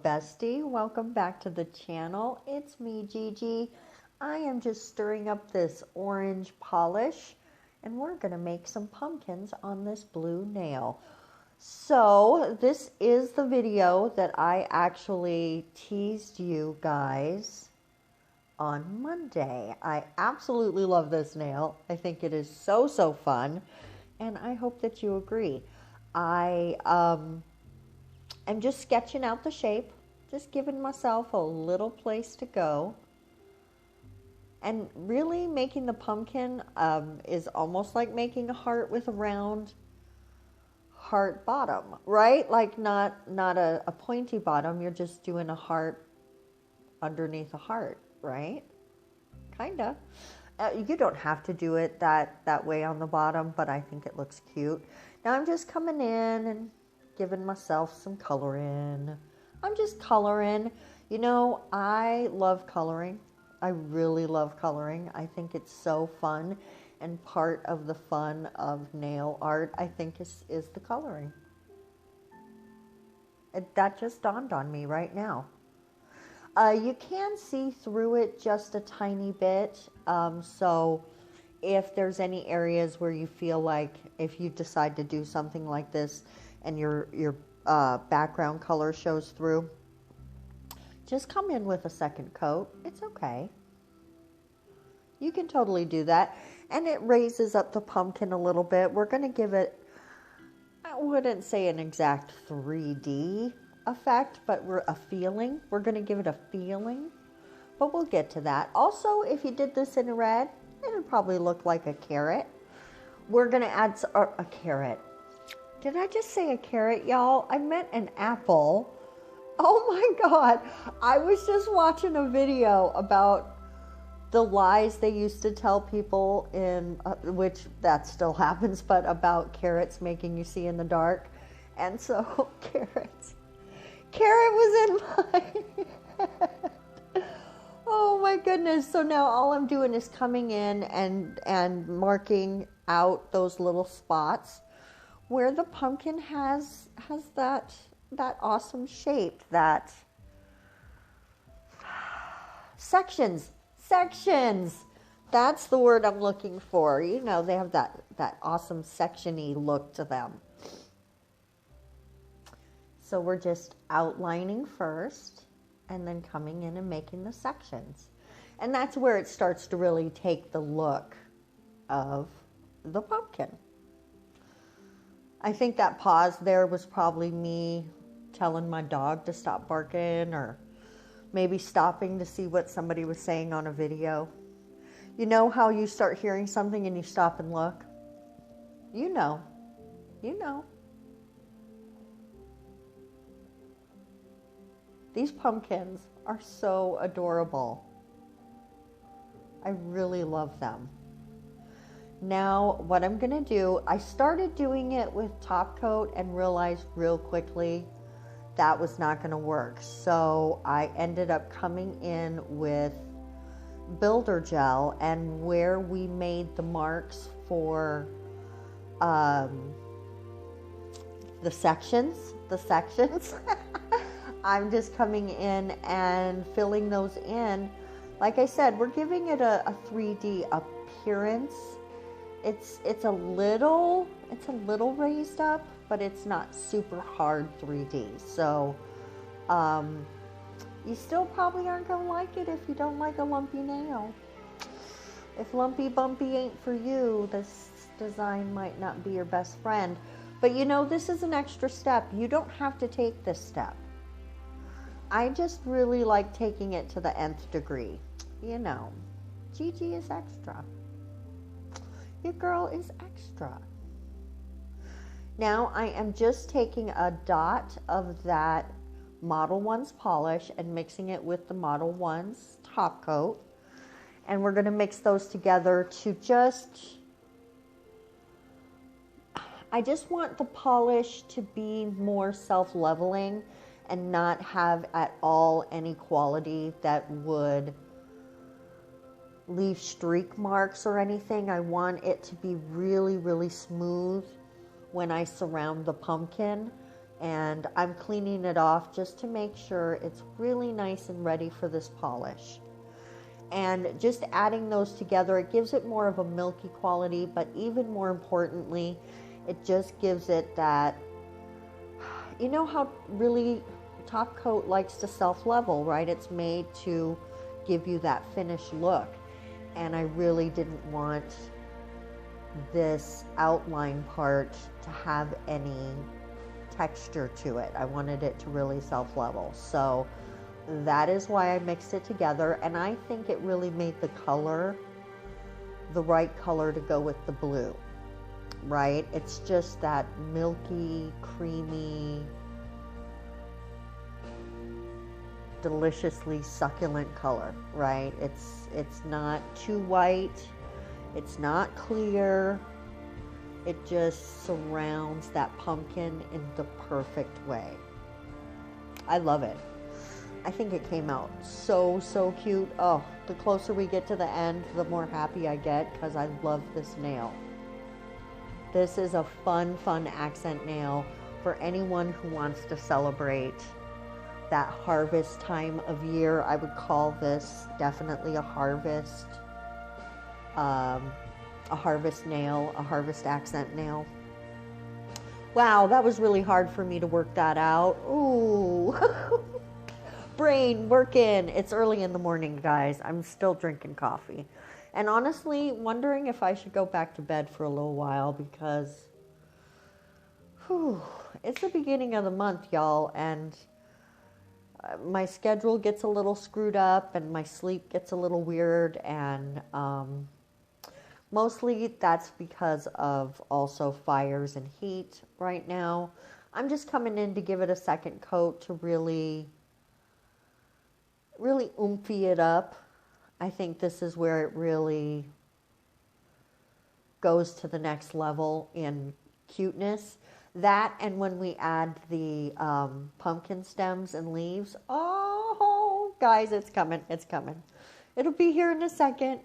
bestie. Welcome back to the channel. It's me, Gigi. I am just stirring up this orange polish and we're going to make some pumpkins on this blue nail. So this is the video that I actually teased you guys on Monday. I absolutely love this nail. I think it is so fun, and I hope that you agree. I'm just sketching out the shape, just giving myself a little place to go. And really making the pumpkin is almost like making a heart with a round heart bottom, right? Like not a pointy bottom. You're just doing a heart underneath a heart, right? Kinda. You don't have to do it that way on the bottom, but I think it looks cute. Now I'm just coming in and giving myself some color in. I'm just coloring. You know, I love coloring. I really love coloring. I think it's so fun, and part of the fun of nail art, I think, is the coloring. That just dawned on me right now. You can see through it just a tiny bit, so if there's any areas where you feel like if you decide to do something like this and your background color shows through, just come in with a second coat. It's okay. You can totally do that. And it raises up the pumpkin a little bit. We're going to give it, I wouldn't say an exact 3D effect, but a feeling. We're going to give it a feeling. But we'll get to that. Also, if you did this in red, it would probably look like a carrot. We're going to add a carrot. Did I just say a carrot, y'all? I meant an apple. Oh my God. I was just watching a video about the lies they used to tell people in, which that still happens, but about carrots making you see in the dark. And so carrot was in my head. Oh my goodness. So now all I'm doing is coming in and marking out those little spots where the pumpkin has that awesome shape, that sections. That's the word I'm looking for. You know, they have that awesome section-y look to them. So we're just outlining first and then coming in and making the sections. And that's where it starts to really take the look of the pumpkin. I think that pause there was probably me telling my dog to stop barking, or maybe stopping to see what somebody was saying on a video. You know how you start hearing something and you stop and look? You know. These pumpkins are so adorable. I really love them. Now, what I'm going to do, I started doing it with top coat and realized real quickly that was not going to work. So I ended up coming in with builder gel, and where we made the marks for the sections, I'm just coming in and filling those in. Like I said, we're giving it a 3D appearance. It's a little raised up, but it's not super hard 3D. So you still probably aren't going to like it if you don't like a lumpy nail. If lumpy bumpy ain't for you, this design might not be your best friend. But you know, this is an extra step. You don't have to take this step. I just really like taking it to the nth degree. You know, Gigi is extra. Your girl is extra. Now I am just taking a dot of that Model 1's polish and mixing it with the Model 1's top coat. And we're going to mix those together to I just want the polish to be more self-leveling and not have at all any quality that would leave streak marks or anything. I want it to be really smooth when I surround the pumpkin, And I'm cleaning it off just to make sure it's really nice and ready for this polish. And just adding those together, it gives it more of a milky quality, but even more importantly, it just gives it that, you know how really top coat likes to self-level, right? It's made to give you that finished look. And I really didn't want this outline part to have any texture to it. I wanted it to really self-level. So that is why I mixed it together, and I think it really made the color the right color to go with the blue, right? It's just that milky, creamy, deliciously succulent color, right? It's not too white, it's not clear. It just surrounds that pumpkin in the perfect way. I love it. I think it came out so cute. Oh, the closer we get to the end, the more happy I get because I love this nail. This is a fun accent nail for anyone who wants to celebrate that harvest time of year. I would call this definitely a harvest nail, a harvest accent nail. Wow, that was really hard for me to work that out. Ooh. Brain working. It's early in the morning, guys. I'm still drinking coffee. And honestly, wondering if I should go back to bed for a little while because it's the beginning of the month, y'all, and my schedule gets a little screwed up and my sleep gets a little weird, and mostly that's because of also fires and heat right now. I'm just coming in to give it a second coat to really oomphy it up. I think this is where it really goes to the next level in cuteness. That, and when we add the pumpkin stems and leaves, oh, guys, it's coming, it's coming. It'll be here in a second.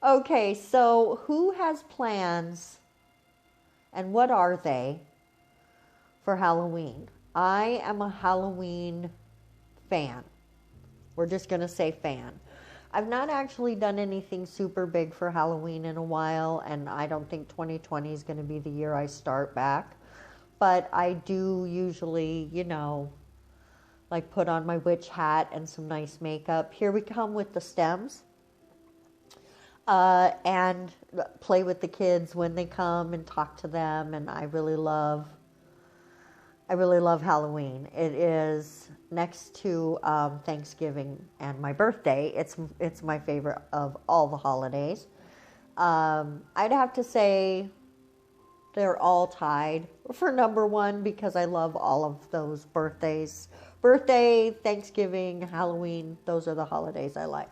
Okay, so who has plans, and what are they, for Halloween? I am a Halloween fan. We're just going to say fan. I've not actually done anything super big for Halloween in a while, and I don't think 2020 is going to be the year I start back. But I do usually, you know, like put on my witch hat and some nice makeup. Here we come with the stems. And play with the kids when they come and talk to them, and I really love Halloween. It is next to Thanksgiving and my birthday. It's my favorite of all the holidays. I'd have to say they're all tied for number one because I love all of those birthdays. Birthday, Thanksgiving, Halloween, those are the holidays I like.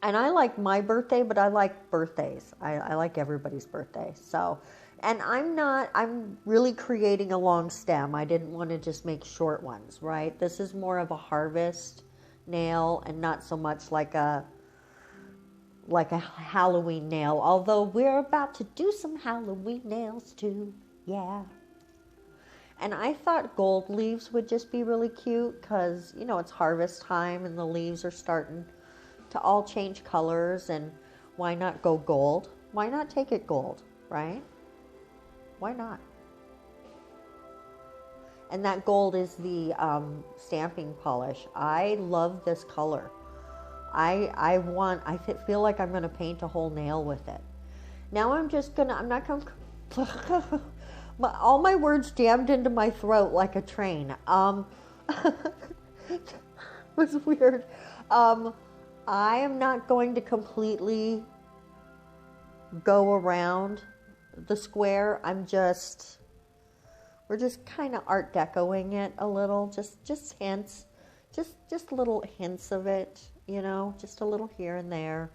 And I like my birthday, but I like birthdays. I like everybody's birthday. So, and I'm really creating a long stem. I didn't want to just make short ones, right? This is more of a harvest nail and not so much like a Halloween nail. Although we're about to do some Halloween nails too. Yeah. And I thought gold leaves would just be really cute because, you know, it's harvest time and the leaves are starting to all change colors, and why not go gold? Why not take it gold, right? Why not? And that gold is the stamping polish. I love this color. I feel like I'm gonna paint a whole nail with it. Now I'm not gonna all my words jammed into my throat like a train. It was weird. I am not going to completely go around the square. We're just kind of art decoing it a little, just hints, just little hints of it, you know, just a little here and there.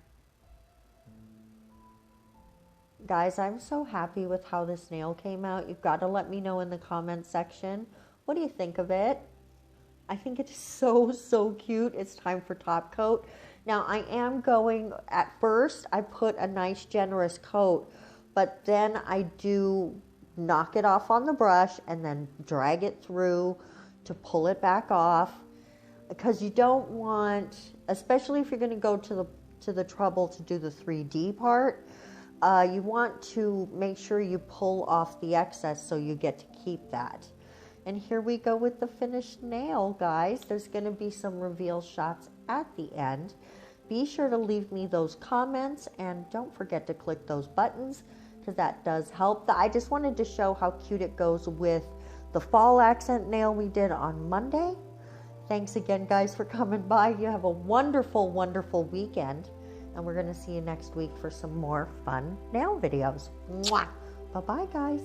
Guys, I'm so happy with how this nail came out. You've got to let me know in the comments section. What do you think of it? I think it's so cute. It's time for top coat. Now I am going, at first I put a nice generous coat, but then I do knock it off on the brush and then drag it through to pull it back off, because you don't want, especially if you're going to go to the trouble to do the 3D part, you want to make sure you pull off the excess so you get to keep that. And here we go with the finished nail, guys. There's going to be some reveal shots at the end. Be sure to leave me those comments, and don't forget to click those buttons, because that does help. I just wanted to show how cute it goes with the fall accent nail we did on Monday. Thanks again, guys, for coming by. You have a wonderful, wonderful weekend, and we're going to see you next week for some more fun nail videos. Mwah! Bye-bye, guys.